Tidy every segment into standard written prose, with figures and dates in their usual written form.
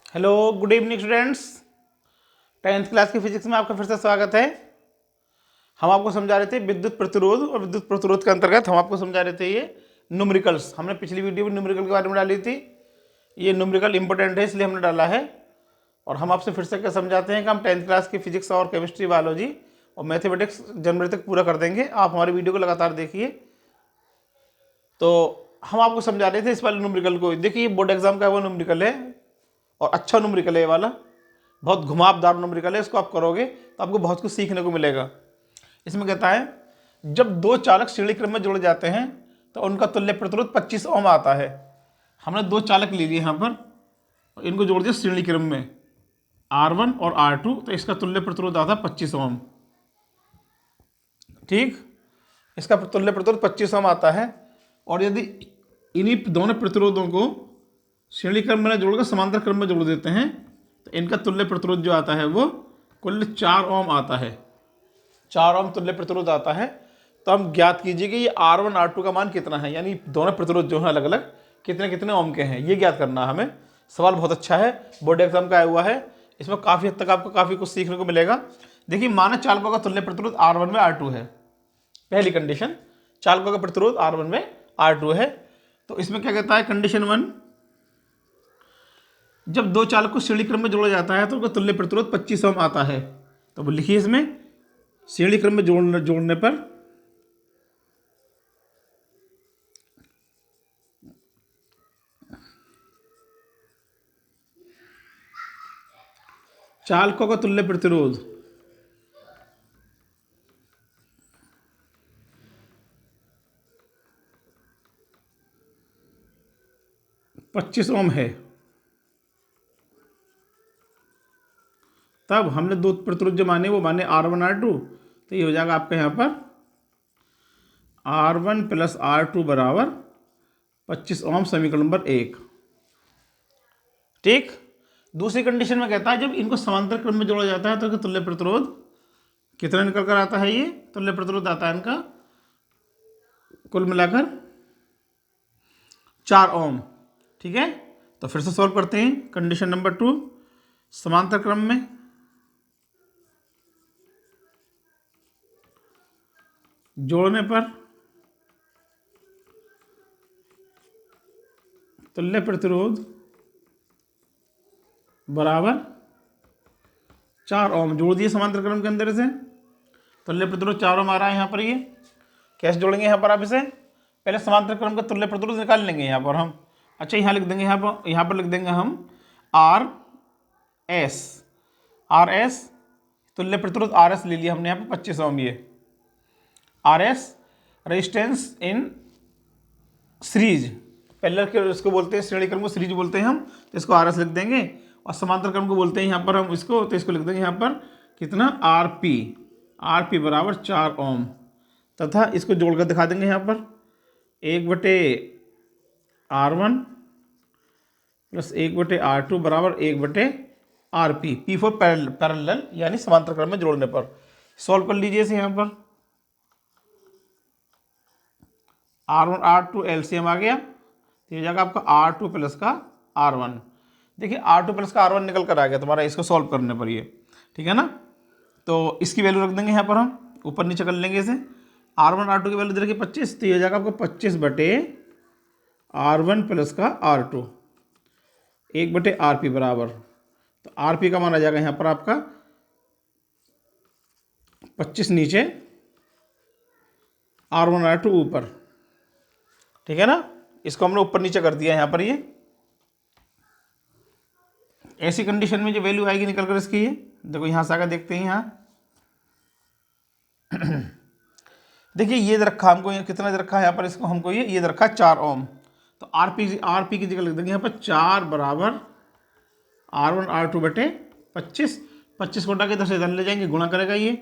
Hello, good evening students. 10th class की physics में आपका फिर से स्वागत है। हम आपको समझा रहे थे विद्युत प्रतिरोध, और विद्युत प्रतिरोध के अंतर्गत हम आपको समझा रहे थे ये न्यूमेरिकल्स। हमने पिछली वीडियो में न्यूमेरिकल के बारे में डाली थी। ये न्यूमेरिकल इंपॉर्टेंट है, इसलिए हमने डाला है। और हम आपसे फिर से क्या समझाते हैं कि हम 10th क्लास की फिजिक्स और केमिस्ट्री, बायोलॉजी और मैथमेटिक्स जनवरी तक पूरा कर देंगे। आप हमारी वीडियो को लगातार देखिए। तो हम आपको समझा रहे थे इस वाले न्यूमेरिकल को। देखिए, बोर्ड एग्जाम का वो न्यूमेरिकल है और अच्छा न्यूमेरिकल है ये वाला। बहुत घुमावदार न्यूमेरिकल है। इसको आप करोगे तो आपको बहुत कुछ सीखने को मिलेगा। इसमें कहता है, जब दो चालक श्रेणी क्रम में जुड़ जाते हैं तो उनका तुल्य प्रतिरोध 25 ओम आता है। हमने दो चालक ले लिए यहाँ पर और इनको जोड़ दिया श्रेणी क्रम में, R1 और R2, तो इसका तुल्य प्रतिरोध आता है 25 ओम। ठीक, इसका तुल्य प्रतिरोध 25 ओम आता है। और यदि इन्हीं दोनों प्रतिरोधों को श्रेणी क्रम में जोड़कर समांतर क्रम में जोड़ देते हैं तो इनका तुल्य प्रतिरोध जो आता है वो कुल 4 ओम आता है। 4 ओम तुल्य प्रतिरोध आता है। तो हम ज्ञात कीजिए कि ये R1 R2 का मान कितना है, यानी दोनों प्रतिरोध जो है अलग अलग कितने कितने ओम के हैं, ये ज्ञात करना है हमें। सवाल बहुत अच्छा है, बोर्ड एग्जाम का आया हुआ है। इसमें काफ़ी हद तक आपको काफ़ी कुछ सीखने को मिलेगा। देखिए, माना चालकों का तुल्य प्रतिरोध R1 में R2 है। पहली कंडीशन, चालकों का प्रतिरोध R1 में R2 है। तो इसमें क्या कहता है, कंडीशन 1, जब दो चालक को श्रेणी क्रम में जोड़ा जाता है तो उनका तुल्य प्रतिरोध 25 ओम आता है। तो वो लिखिए, इसमें श्रेणी क्रम में जोड़ने पर चालकों का तुल्य प्रतिरोध 25 ओम है। तब हमने दो प्रतिरोध जो माने वो माने R1 R2, तो ये हो जाएगा आपका यहाँ पर R1 प्लस R2 बराबर 25 ओम, समीकरण नंबर 1। ठीक, दूसरी कंडीशन में कहता है, जब इनको समांतर क्रम में जोड़ा जाता है तो इनका तुल्य प्रतिरोध कितना निकल कर आता है। ये तुल्य प्रतिरोध आता है इनका कुल मिलाकर 4 ओम। ठीक है, तो फिर से सॉल्व करते हैं। कंडीशन नंबर 2, समांतर क्रम में जोड़ने पर तुल्य प्रतिरोध बराबर 4 ओम। जोड़ दिए समांतर क्रम के अंदर से, तुल्य प्रतिरोध 4 ओम आ रहा है यहाँ पर। ये कैसे जोड़ेंगे यहाँ पर आप इसे, पहले समांतर क्रम का तुल्य प्रतिरोध निकाल लेंगे यहाँ पर हम। अच्छा, यहाँ लिख देंगे, यहाँ पर लिख देंगे हम आर एस, तुल्य प्रतिरोध RS ले लिया हमने यहाँ पर 25 ओम। ये RS resistance in series, parallel के इसको बोलते हैं, श्रेणी क्रम को सीरीज बोलते हैं हम, तो इसको RS लिख देंगे। और समांतर क्रम को बोलते हैं यहाँ पर हम इसको, तो इसको लिख देंगे यहाँ पर कितना, RP बराबर 4 ओम। तथा इसको जोड़कर दिखा देंगे यहाँ पर 1/R1 प्लस 1/R2 बराबर 1/RP, P फॉर पैरेलल, यानी समांतर क्रम में जोड़ने पर। सॉल्व कर लीजिए इसे यहाँ पर। R1 R2 एलसीएम आ गया, तो ये जाएगा आपका R2 प्लस का R1। देखिए, R2 प्लस का R1 निकल कर आ गया तुम्हारा इसको सॉल्व करने पर ये। ठीक है ना, तो इसकी वैल्यू रख देंगे यहाँ पर, हम ऊपर नीचे कर लेंगे इसे। R1 R2 की वैल्यू दे रखी 25, तो ये जाएगा आपको 25/R1 प्लस का R2, 1/RP बराबर, तो RP का मान आ जाएगा यहाँ पर आपका 25 नीचे, R1 R2 ऊपर। ठीक है ना, इसको हमने ऊपर नीचे कर दिया यहाँ पर। ये ऐसी कंडीशन में जो वैल्यू आएगी निकल कर इसकी, ये देखो यहाँ से आकर देखते हैं। यहाँ देखिए, ये दे रखा हमको, ये कितना दे रखा है यहाँ पर इसको हमको, ये दे रखा है 4 ओम। तो RP की जगह लिख देंगे यहाँ पर 4 बराबर R1 R2 बटे 25। 25 को उठा के 10 इधर ले जाएंगे, गुणा करेगा ये,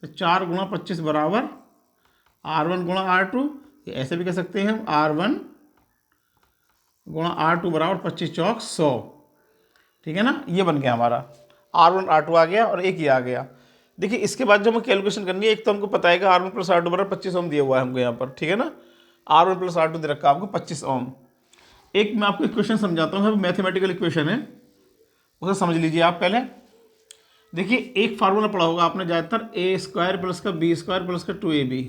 तो 4 गुणा 25 बराबर R1 गुणा R2। ये ऐसे भी कह सकते हैं हम, R1 गुणा R2 बराबर 25 चौक 100। ठीक है ना, ये बन गया हमारा, R1 R2 आ गया और एक ये आ गया। देखिए, इसके बाद जो हमें कैलकुलेशन करनी है, एक तो हमको पता है कि R1 प्लस R2 बराबर 25 ओम दिया हुआ है हमको यहाँ पर। ठीक है ना, R1 प्लस R2 दे रखा है आपको 25 ओम। एक मैं आपको इक्वेशन समझाता हूँ, मैथमेटिकल इक्वेशन है, उसे समझ लीजिए आप पहले। देखिए एक फार्मूला पढ़ा होगा आपने ज़्यादातर, ए स्क्वायर प्लस का बी स्क्वायर प्लस का 2ab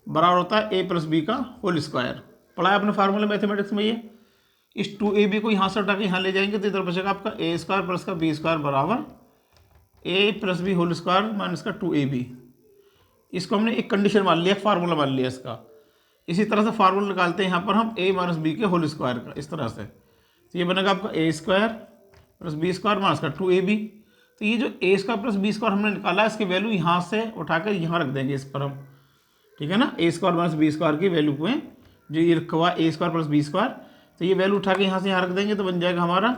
बराबर होता है ए प्लस बी का होल स्क्वायर। पढ़ा है आपने फार्मूला मैथमेटिक्स में ये। इस 2ab को यहाँ से उठा के यहाँ ले जाएंगे तो इधर बचेगा आपका ए स्क्वायर प्लस का बी स्क्वायर बराबर A plus B whole square minus का 2ab। इसको हमने एक कंडीशन मान लिया, फार्मूला मान लिया इसका। इसी तरह से फार्मूला निकालते हैं यहाँ पर हम a माइनस बी के होल स्क्वायर का, इस तरह से। तो ये बनेगा आपका A square plus B square minus का 2ab। तो ये जो A square plus B square हमने निकाला है, इसकी वैल्यू यहाँ से उठाकर यहाँ रख देंगे इस पर हम, ठीक है ना। ए स्क्वायर माइनस बी स्क्वायर की वैल्यू को जो ये रखा हुआ ए स्क्वायर प्लस बी स्क्वायर, तो ये वैल्यू उठा के यहाँ से यहाँ रख देंगे तो बन जाएगा हमारा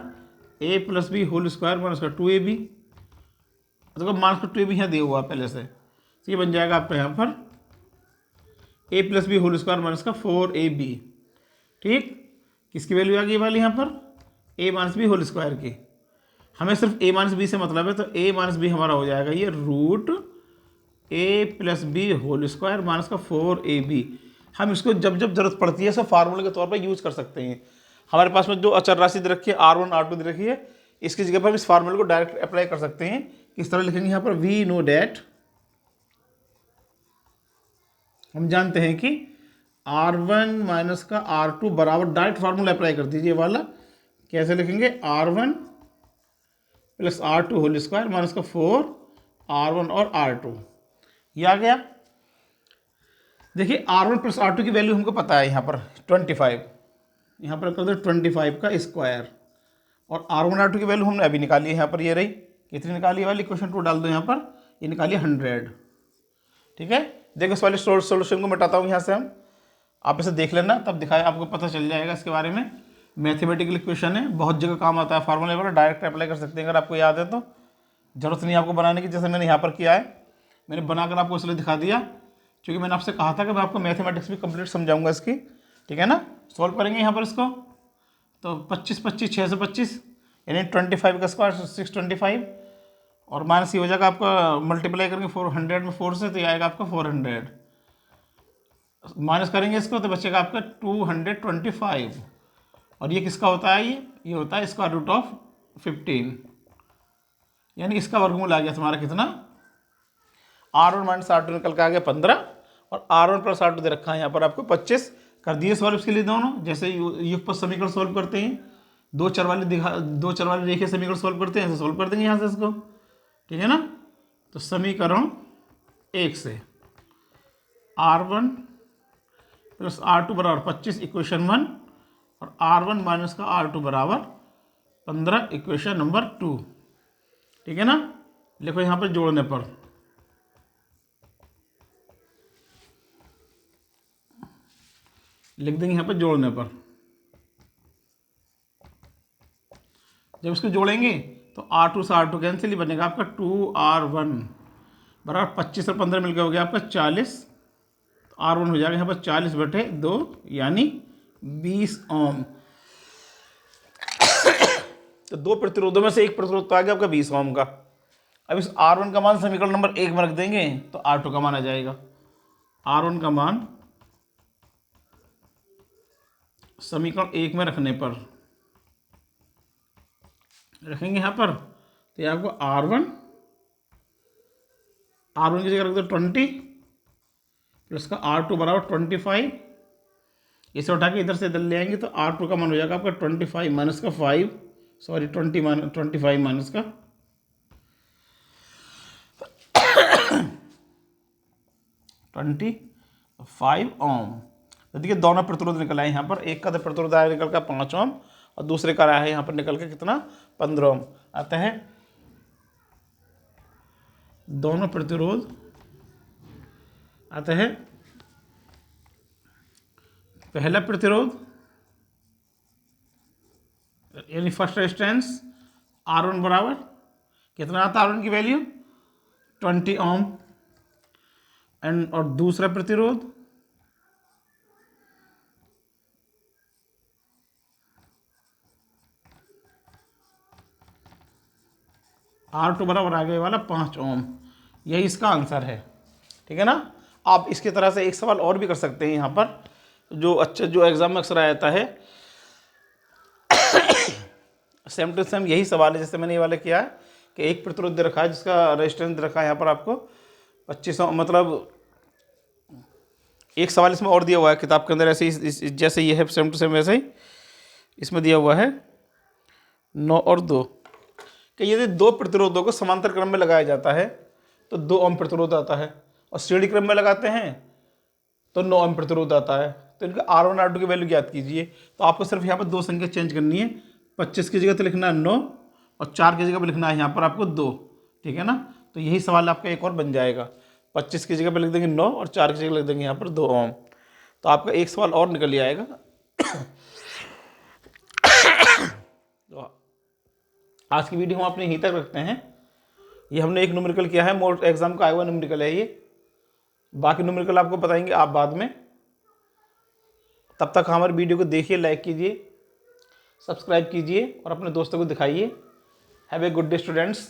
A plus B whole square minus का 2ab। तो माइनस का 2ab यहाँ दिया हुआ पहले से, तो ये बन जाएगा आपका यहाँ पर A plus B whole square minus का 4ab। ठीक, किसकी वैल्यू आ गई वाली यहाँ पर, ए माइनस बी होल स्क्वायर की। हमें सिर्फ ए माइनस बी से मतलब है, तो ए माइनस बी हमारा हो जाएगा ये root A plus B whole square minus का 4ab। हम इसको जब जब जरूरत पड़ती है सब फार्मूले के तौर पर यूज कर सकते हैं। हमारे पास में जो अचर राशि दे रखी है r1 r2 दे रखी है, इसकी जगह पर हम इस फार्मूले को डायरेक्ट अप्लाई कर सकते हैं। किस तरह लिखेंगे यहाँ पर, वी नो डैट, हम जानते हैं कि r1 माइनस का r2 बराबर, डायरेक्ट फार्मूला अप्लाई कर दीजिए वाला। कैसे लिखेंगे, r1 plus r2 whole square minus का 4r1 और r2, ये आ गया। देखिए r1 प्लस r2 की वैल्यू हमको पता है यहाँ पर 25, यहाँ पर कर दो 25 का स्क्वायर, और r1 r2 की वैल्यू हमने अभी निकाली है यहाँ पर, ये रही। कितनी निकाली वाली, क्वेश्चन 2 डाल दो यहाँ पर, ये निकाली 100। ठीक है, देखो इस वाले सोल्यूशन को मिटाता हूँ यहाँ से हम, आप इसे देख लेना तब दिखाया आपको पता चल जाएगा इसके बारे में। मैथमेटिकल इक्वेशन है, बहुत जगह काम आता है फार्मूले वगैरह, डायरेक्ट अप्लाई कर सकते हैं अगर आपको याद है तो। जरूरत नहीं आपको बनाने की, जैसे मैंने यहाँ पर किया है, मैंने बनाकर आपको इसलिए दिखा दिया क्योंकि मैंने आपसे कहा था कि मैं आपको मैथमेटिक्स भी कंप्लीट समझाऊंगा इसकी। ठीक है ना, सॉल्व करेंगे यहाँ पर इसको, तो 25 25 6 से 25 यानी 25 का स्क्वायर 625, और माइनस ये हो जाएगा आपका, मल्टीप्लाई करेंगे 400 में 4 से, तो ये आएगा आपका 400। माइनस करेंगे इसको तो बचेगा आपका 225, और ये किसका होता है, ये होता है स्क्वायर रूट ऑफ 15, यानी इसका वर्गमूल आ गया तुम्हारा कितना, r1 माइनस r2 निकल के आ गया 15, और r1 प्लस r2 दे रखा है यहाँ पर आपको 25। कर दिए सॉल्व इसके लिए दोनों, जैसे युगपत समीकरण सॉल्व करते हैं, दो चर वाले रेखीय समीकरण सॉल्व करते हैं, ऐसे सॉल्व कर देंगे यहाँ से इसको। ठीक है ना, तो समीकरण 1 से r1 प्लस r2 बराबर 25 इक्वेशन 1, और r1 माइनस का r2 बराबर 15 इक्वेशन नंबर 2। ठीक है ना, लिखो यहाँ पर जोड़ने पर, लिख देंगे यहाँ पर जोड़ने पर। जब इसको जोड़ेंगे तो r2 से r2 कैंसिल, ही बनेगा आपका 2r1 बराबर 25 और 15 मिलकर हो गया आपका 40, तो r1 हो जाएगा यहाँ पर 40/2 यानी 20 ओम। तो दो प्रतिरोधों में से एक प्रतिरोध तो आ गया आपका 20 ओम का। अब इस r1 का मान समीकरण नंबर 1 में रख देंगे तो r2 का मान आ जाएगा। r1 का मान समीकरण 1 में रखने पर रखेंगे यहाँ पर, तो ये आपको r1 की जगह रख दो 20 प्लस का r2 बराबर 25, इसे उठा के इधर से इधर ले आएंगे तो r2 का मान हो जाएगा आपका 25 माइनस का 5, सॉरी 25 माइनस का 25 ओम। तो देखिए दोनों प्रतिरोध निकल आए यहाँ पर, एक का प्रतिरोध आया निकल कर 5 ओम, और दूसरे का आया है यहाँ पर निकल के कितना 15 ओम आता है। दोनों प्रतिरोध आता है, पहला प्रतिरोध यानी फर्स्ट रेजिस्टेंस R1 बराबर कितना आता है, R1 की वैल्यू 20 ओम, और दूसरा प्रतिरोध R2 बराबर आ गए वाला 5 ओम। यही इसका आंसर है। ठीक है ना, आप इसकी तरह से एक सवाल और भी कर सकते हैं यहाँ पर, जो एग्जाम में अक्सर आ जाता है। सेम टू सेम यही सवाल है जैसे मैंने ये वाला किया है कि एक प्रतिरोध दे रखा है जिसका रेजिस्टेंस दे रखा है यहाँ पर आपको 2500, मतलब एक सवाल इसमें और दिया हुआ है किताब के अंदर ऐसे ही जैसे ये है सेम टू सेम वैसे ही इसमें दिया हुआ है 9 और 2 कि यदि दो प्रतिरोधों को समांतर क्रम में लगाया जाता है तो 2 ओम प्रतिरोध आता है, और श्रेणी क्रम में लगाते हैं तो 9 ओम प्रतिरोध आता है। तो इनका R1 R2 की वैल्यू ज्ञात कीजिए। तो आपको सिर्फ यहाँ पर 2 संख्या चेंज करनी है, 25 की जगह तो लिखना है 9 और 4 की जगह पर लिखना है यहाँ पर आपको 2, ठीक है ना। तो यही सवाल आपका एक और बन जाएगा, 25 की जगह पर लिख देंगे 9 और 4 की जगह लिख देंगे यहाँ पर 2 ओम। तो आपका एक सवाल और निकल आएगा। तो आज की वीडियो हम अपने यहीं तक रखते हैं। ये हमने एक न्यूमेरिकल किया है, मोड एग्जाम का आया हुआ न्यूमेरिकल है ये, बाकी न्यूमेरिकल आपको बताएंगे आप बाद में। तब तक हमारी वीडियो को देखिए, लाइक कीजिए, सब्सक्राइब कीजिए और अपने दोस्तों को दिखाइए। Have a good day students.